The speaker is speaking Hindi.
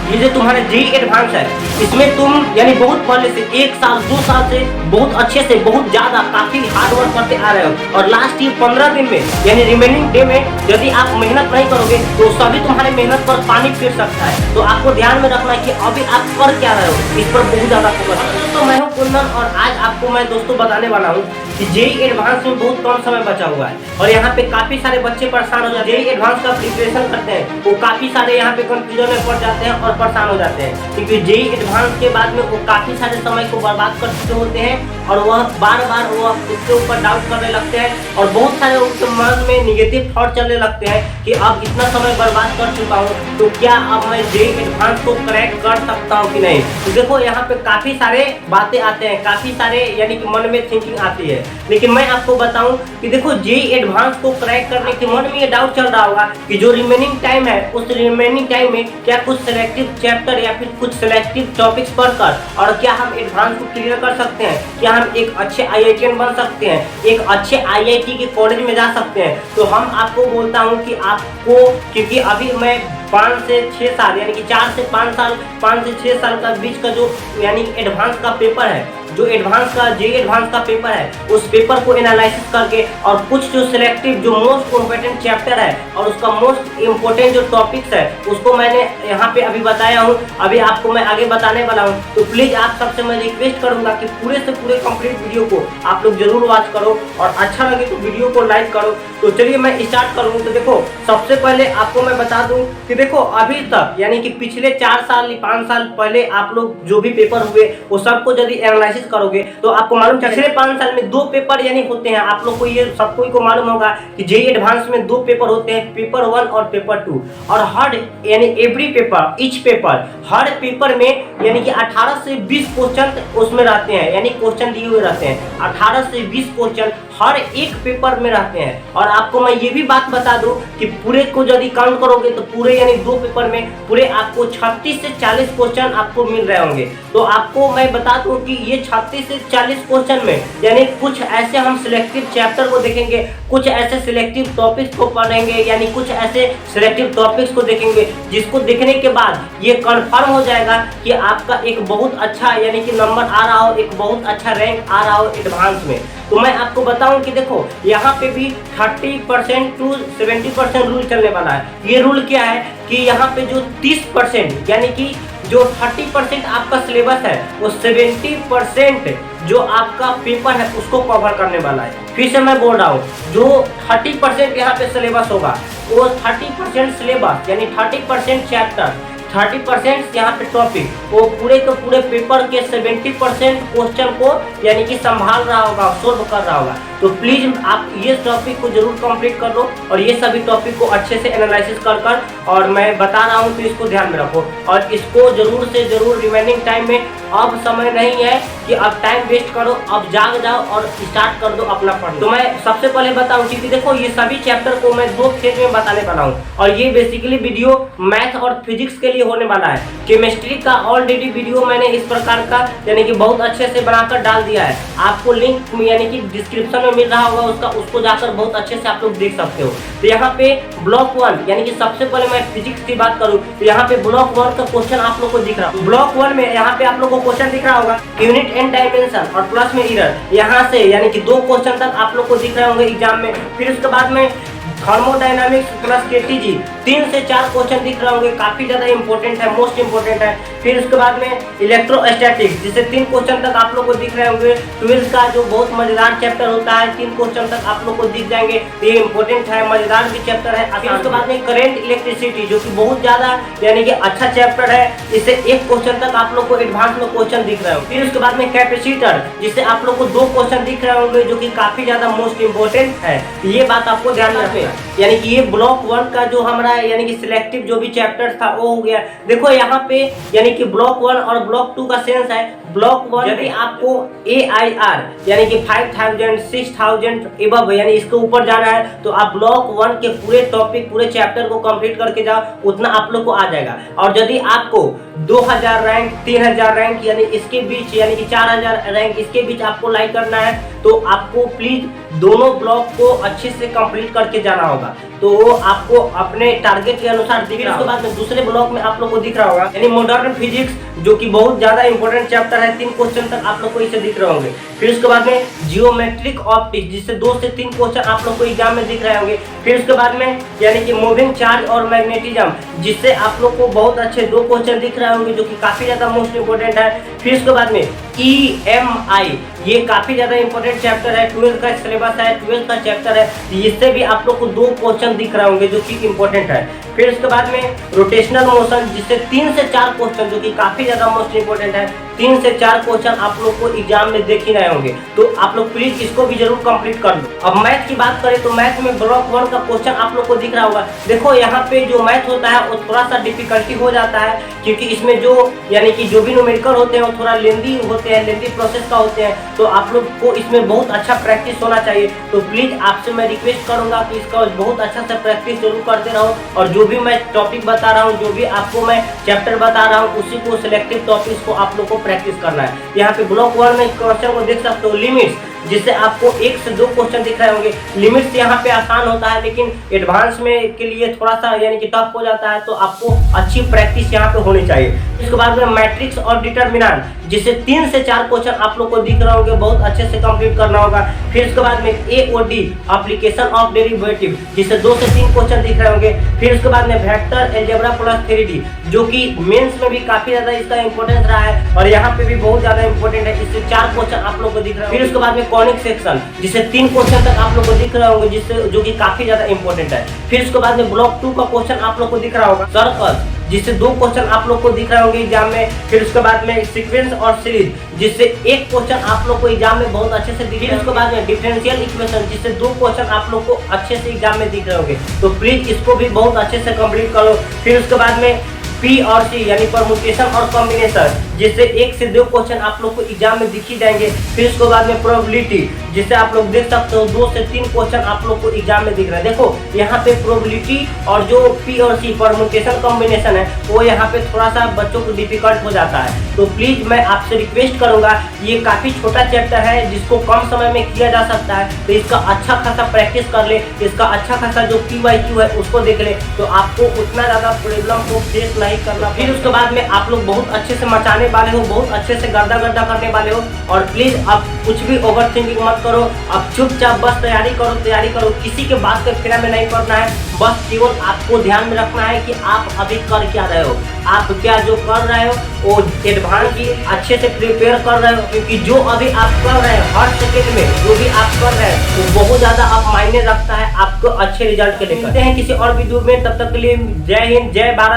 ये जो तुम्हारे जी एडवांस है, इसमें तुम यानी बहुत पहले से 1 साल 2 साल से बहुत अच्छे से बहुत ज्यादा काफी हार्ड वर्क करते आ रहे हो और लास्ट ये 15 दिन में यानी रिमेनिंग डे में यदि आप मेहनत नहीं करोगे तो सभी तुम्हारे मेहनत पर पानी फिर सकता है। तो आपको ध्यान में रखना है कि अभी आप कर क्या रहे हो, इस पर बहुत ज्यादा फोकस है। दोस्तों मैं हूं कुंदन और आज आपको मैं दोस्तों बताने वाला हूं कि जेईई एडवांस में बहुत कम समय बचा हुआ है और यहाँ पे काफी सारे बच्चे परेशान हो जाते हैं। जेईई एडवांस का प्रिपरेशन करते हैं वो काफी सारे यहाँ पे कंफ्यूजन में पड़ जाते हैं और परेशान हो जाते हैं, क्योंकि जेईई एडवांस के बाद में वो काफी सारे समय को बर्बाद कर चुके होते हैं और वह बार बार वो उसके ऊपर डाउट करने लगते हैं और बहुत सारे उनके मन में निगेटिव थॉट चलने लगते हैं कि अब इतना समय बर्बाद कर चुका हूँ तो क्या अब मैं जेईई एडवांस को क्रैक कर सकता हूँ कि नहीं। तो देखो यहाँ पे काफी सारे बातें आते हैं, काफी सारे यानी कि मन में थिंकिंग आती है, लेकिन मैं आपको बताऊं कि देखो जेईई एडवांस को क्रैक करने के मन में ये डाउट चल रहा होगा कि जो रिमेनिंग टाइम है उस रिमेनिंग टाइम में क्या कुछ सिलेक्टिव चैप्टर या फिर कुछ सिलेक्टिव टॉपिक्स पढ़कर और क्या हम एडवांस को क्लियर कर सकते हैं, क्या हम एक अच्छे आईआईटीएन बन सकते हैं, एक अच्छे आईआईटी के कॉलेज में जा सकते हैं। तो हम आपको बोलता हूं कि आपको, क्योंकि अभी मैं 5 से 6 साल यानी कि 4 से 5 साल 5 से 6 साल का बीच का जो यानी एडवांस का पेपर है, जो एडवांस का जेईई एडवांस का पेपर है उस पेपर को एनालिसिस करके और कुछ जो सिलेक्टिव जो मोस्ट इम्पोर्टेंट चैप्टर है और उसका मोस्ट इम्पोर्टेंट जो टॉपिक्स है उसको मैंने यहाँ पे अभी बताया हूँ, अभी आपको मैं आगे बताने वाला हूँ। तो प्लीज आप सबसे मैं रिक्वेस्ट करूंगा कि पूरे से पूरे कंप्लीट वीडियो को आप लोग जरूर वॉच करो और अच्छा लगे तो वीडियो को लाइक करो। तो चलिए मैं स्टार्ट करूँ। तो देखो सबसे पहले आपको मैं बता दूं कि देखो अभी तक यानी कि पिछले 4 साल 5 साल पहले आप लोग जो भी पेपर हुए वो सबको यदि एनालिसिस करोगे तो आपको मालूम चले पिछले 5 साल में 2 पेपर यानी होते हैं। आप लोग को ये सबको को मालूम होगा कि जेईई एडवांस में 2 पेपर होते हैं, पेपर 1 और पेपर 2, और हर यानी एवरी पेपर ईच पेपर हर पेपर में यानी कि 18 से 20 क्वेश्चन उसमें रहते हैं, यानी क्वेश्चन दिए हुए रहते हैं। 18 से 20 क्वेश्चन हर एक पेपर में रहते हैं और आपको मैं ये भी बात बता दूं कि पूरे को यदि काउंट करोगे तो पूरे यानी 2 पेपर में पूरे आपको 36 से 40 क्वेश्चन आपको मिल रहे होंगे। तो आपको मैं बता दूं कि ये 36 से 40 क्वेश्चन में यानी कुछ ऐसे हम सिलेक्टिव चैप्टर को देखेंगे, कुछ ऐसे सिलेक्टिव टॉपिक्स को पढ़ेंगे, यानी कुछ ऐसे सिलेक्टिव टॉपिक्स को देखेंगे जिसको देखने के बाद ये कंफर्म हो जाएगा कि आपका एक बहुत अच्छा यानी कि नंबर आ रहा हो, एक बहुत अच्छा रैंक आ रहा हो एडवांस में। तो मैं आपको बताऊं कि देखो यहाँ पे भी 30% टू 70% रूल चलने वाला है। ये रूल क्या है कि यहाँ पे जो 30% यानी कि जो 30% आपका सिलेबस है वो 70% जो आपका पेपर है उसको कवर करने वाला है। फिर से मैं बोल रहा हूँ, जो 30% यहाँ पे सिलेबस होगा वो 30% सिलेबस यानी 30% चैप्टर 30% यहाँ पे टॉपिक वो पूरे के पूरे पेपर के 70% क्वेश्चन को यानी कि संभाल रहा होगा, सोल्व कर रहा होगा। तो प्लीज आप ये टॉपिक को जरूर कंप्लीट कर लो और ये सभी टॉपिक को अच्छे से एनालिसिस कर और मैं बता रहा हूँ तो इसको ध्यान में रखो और इसको जरूर से जरूर रिमेनिंग टाइम में अब समय नहीं है कि अब टाइम वेस्ट करो, अब जाग जाओ और स्टार्ट कर दो अपना पढ़ना। तो मैं सबसे पहले बताऊं कि देखो ये सभी चैप्टर को मैं 2 फेज में बताने वाला हूं और ये बेसिकली वीडियो मैथ और फिजिक्स के लिए होने वाला है। केमिस्ट्री का ऑलरेडी वीडियो मैंने इस प्रकार का यानी कि बहुत अच्छे से बनाकर डाल दिया है, आपको लिंक यानी कि डिस्क्रिप्शन में मिल रहा होगा उसका, उसको जाकर बहुत अच्छे से आप लोग देख सकते हो। तो यहाँ पे ब्लॉक 1 यानी कि सबसे पहले मैं फिजिक्स की बात करूँ तो यहाँ पे ब्लॉक 1 का क्वेश्चन आप लोग को दिख रहा है। ब्लॉक 1 में यहाँ पे आप लोग को क्वेश्चन दिख रहा होगा यूनिट एंड डायमेंशन और प्लस में एरर, यहाँ से यानी कि 2 क्वेश्चन तक आप लोग को दिख रहे होंगे एग्जाम में। फिर उसके बाद में थर्मोडायनामिक्स प्लस केटीजी 3 से 4 क्वेश्चन दिख रहे होंगे, काफी ज्यादा इंपॉर्टेंट है, मोस्ट इंपॉर्टेंट है। फिर उसके बाद में इलेक्ट्रोस्टैटिक्स जिसे 3 क्वेश्चन तक आप लोग को दिख रहे होंगे। 12th का जो बहुत मजेदार चैप्टर होता है 3 क्वेश्चन तक आप लोग को दिख जाएंगे, ये इंपॉर्टेंट है, मजेदार भी चैप्टर है। फिर उसके बाद में करंट इलेक्ट्रिसिटी जो कि बहुत ज्यादा यानी कि अच्छा चैप्टर है, इससे 1 क्वेश्चन तक आप लोग को एडवांस में क्वेश्चन दिख रहे होंगे। फिर उसके बाद में कैपेसिटर जिससे आप लोग को 2 क्वेश्चन दिख रहे होंगे जो कि काफी ज्यादा मोस्ट इंपॉर्टेंट है, ये बात आपको ध्यान में रखना। यानी कि ये ब्लॉक 1 का जो हमारा यानी कि सिलेक्टिव जो भी चैप्टर था वो हो गया। देखो यहाँ पे यानी कि ब्लॉक 1 और ब्लॉक 2 का सेंस है। ब्लॉक 1 यदि आपको AIR यानी कि 5000 6000 एबव यानी इसके ऊपर जाना है तो आप ब्लॉक 1 के पूरे टॉपिक पूरे चैप्टर को कंप्लीट करके जाओ, उतना आप लोग को आ जाएगा। और यदि आपको 2000 रैंक 3000 रैंक यानी इसके बीच यानी कि 4000 रैंक इसके बीच आपको लाइक करना है तो आपको प्लीज दोनों ब्लॉक को अच्छे से कंप्लीट करके जाना रहा होगा, तो वो आपको अपने टारगेट के अनुसार दिख रहा है। उसके बाद में दूसरे ब्लॉक में आप लोग को दिख रहा होगा यानी मॉडर्न फिजिक्स, जो कि बहुत ज्यादा इंपॉर्टेंट चैप्टर है। 3 क्वेश्चन तक आप लोग को इसे दिख रहे होंगे। फिर उसके बाद में जियोमेट्रिक ऑप्टिक्स, जिससे 2 से 3 क्वेश्चन आप लोग को एग्जाम में दिख रहे होंगे। फिर उसके बाद में यानी कि मूविंग चार्ज और मैग्नेटिज्म, जिससे आप लोग को बहुत अच्छे 2 क्वेश्चन दिख रहे होंगे, जो कि काफी ज्यादा मोस्ट इंपोर्टेंट है। फिर उसके बाद में EMI, ये काफी ज्यादा इंपॉर्टेंट चैप्टर है, 12th का सिलेबस है, 12th का चैप्टर है। इससे भी आप लोग को 2 क्वेश्चन दिख रहे होंगे, जो कि इंपॉर्टेंट है। फिर उसके बाद में रोटेशनल मोशन, जिससे 3 से 4 क्वेश्चन, जो कि काफी ज्यादा मोस्ट इंपोर्टेंट है, 3 से 4 क्वेश्चन आप लोग को एग्जाम में देख ही रहे होंगे। तो आप लोग प्लीज इसको भी जरूर कंप्लीट कर लो। अब मैथ की बात करें तो मैथ में ब्लॉक 1 का क्वेश्चन आप लोग को दिख रहा होगा। देखो यहाँ पे जो मैथ होता है वो थोड़ा सा डिफिकल्टी हो जाता है, क्योंकि इसमें जो यानी कि जो भी न्यूमेरिकल होते हैं वो थोड़ा लेंदी होते हैं, लेंदी प्रोसेस का होते हैं। तो आप लोग को इसमें बहुत अच्छा प्रैक्टिस होना चाहिए। तो प्लीज आपसे मैं रिक्वेस्ट करूंगा कि इसका बहुत अच्छा से प्रैक्टिस जरूर करते रहो, और जो भी मैं टॉपिक बता रहा हूँ, जो भी आपको मैं चैप्टर बता रहा हूँ, उसी को सिलेक्टिव टॉपिक्स को आप लोग को प्रैक्टिस करना है। यहाँ पे ब्लॉक 1 में क्वेश्चन को देख सकते हो, लिमिट्स, जिससे आपको 1 से 2 क्वेश्चन दिख रहे होंगे। लिमिट्स यहाँ पे आसान होता है, लेकिन एडवांस में के लिए थोड़ा सा यानी कि टफ हो जाता है, तो आपको अच्छी प्रैक्टिस यहाँ पे होनी चाहिए। इसके बाद में मैट्रिक्स और डिटर्मिनेंट, जिससे 3 से 4 क्वेश्चन आप लोग को दिख रहे होंगे, बहुत अच्छे से कंप्लीट करना होगा। फिर उसके बाद में AOD, एप्लीकेशन ऑफ डेरिवेटिव, जिससे 2 से 3 क्वेश्चन दिख रहे होंगे। फिर उसके बाद में वेक्टर अलजेब्रा प्लस 3D, जो कि मेंस में भी काफी ज्यादा इसका इंपॉर्टेंस रहा है, और यहाँ पे भी बहुत ज्यादा इंपॉर्टेंट है। इससे 4 क्वेश्चन आप लोग को दिख रहे हैं। फिर उसके बाद में कॉनिक सेक्शन, जिससे 3 क्वेश्चन तक आप लोग को दिख रहे होंगे, जिससे जो कि काफी ज्यादा इंपॉर्टेंट है। फिर उसके बाद में ब्लॉक 2 का क्वेश्चन आप लोग को दिख रहा होगा, सर्कल, जिससे 2 क्वेश्चन आप लोग को दिख रहे होंगे एग्जाम में। फिर उसके बाद में सीक्वेंस और सीरीज, जिससे 1 क्वेश्चन आप लोग को एग्जाम में बहुत अच्छे से दिख रहे हैं। उसके बाद में डिफरेंशियल इक्वेशन, जिससे 2 क्वेश्चन आप लोग को अच्छे से एग्जाम में दिख रहे होंगे। तो प्लीज इसको भी बहुत अच्छे से कंप्लीट करो। फिर उसके बाद में P और C यानी परमुटेशन और कॉम्बिनेशन, जिससे 1 से 2 क्वेश्चन आप लोग को एग्जाम में दिख ही जाएंगे। फिर उसके बाद में प्रोबेबिलिटी, जिससे आप लोग देख सकते हो 2 से 3 क्वेश्चन आप लोग को एग्जाम में दिख रहा है। देखो यहाँ पे प्रोबेबिलिटी और जो P और C परमुटेशन कॉम्बिनेशन है, वो यहाँ पे थोड़ा सा बच्चों को डिफिकल्ट हो जाता है। तो प्लीज मैं आपसे रिक्वेस्ट करूंगा, ये काफी छोटा चैप्टर है, जिसको कम समय में किया जा सकता है, तो इसका अच्छा खासा प्रैक्टिस कर ले, इसका अच्छा खासा जो PYQ है उसको देख ले, तो आपको उतना ज्यादा प्रॉब्लम को फेस नहीं करना। फिर उसके बाद में आप लोग बहुत अच्छे से मचाने वाले हो, बहुत अच्छे से गर्दा गर्दा करने वाले हो। और प्लीज आप कुछ भी ओवर थिंकिंग मत करो, आप चुपचाप बस तैयारी करो, किसी के बात के फेरा में नहीं पड़ना है। बस केवल आपको ध्यान में रखना है कि आप अभी कर क्या रहे हो, आप क्या जो कर रहे हो वो एडवांस की अच्छे से प्रिपेयर कर रहे हो, क्योंकि जो अभी आप कर रहे हैं हर सेकेंड में जो भी आप कर रहे हैं वो बहुत ज्यादा आप मायने रखता है आपको अच्छे रिजल्ट के लिए। मिलते हैं किसी और वीडियो में, तब तक के लिए जय हिंद, जय भारत।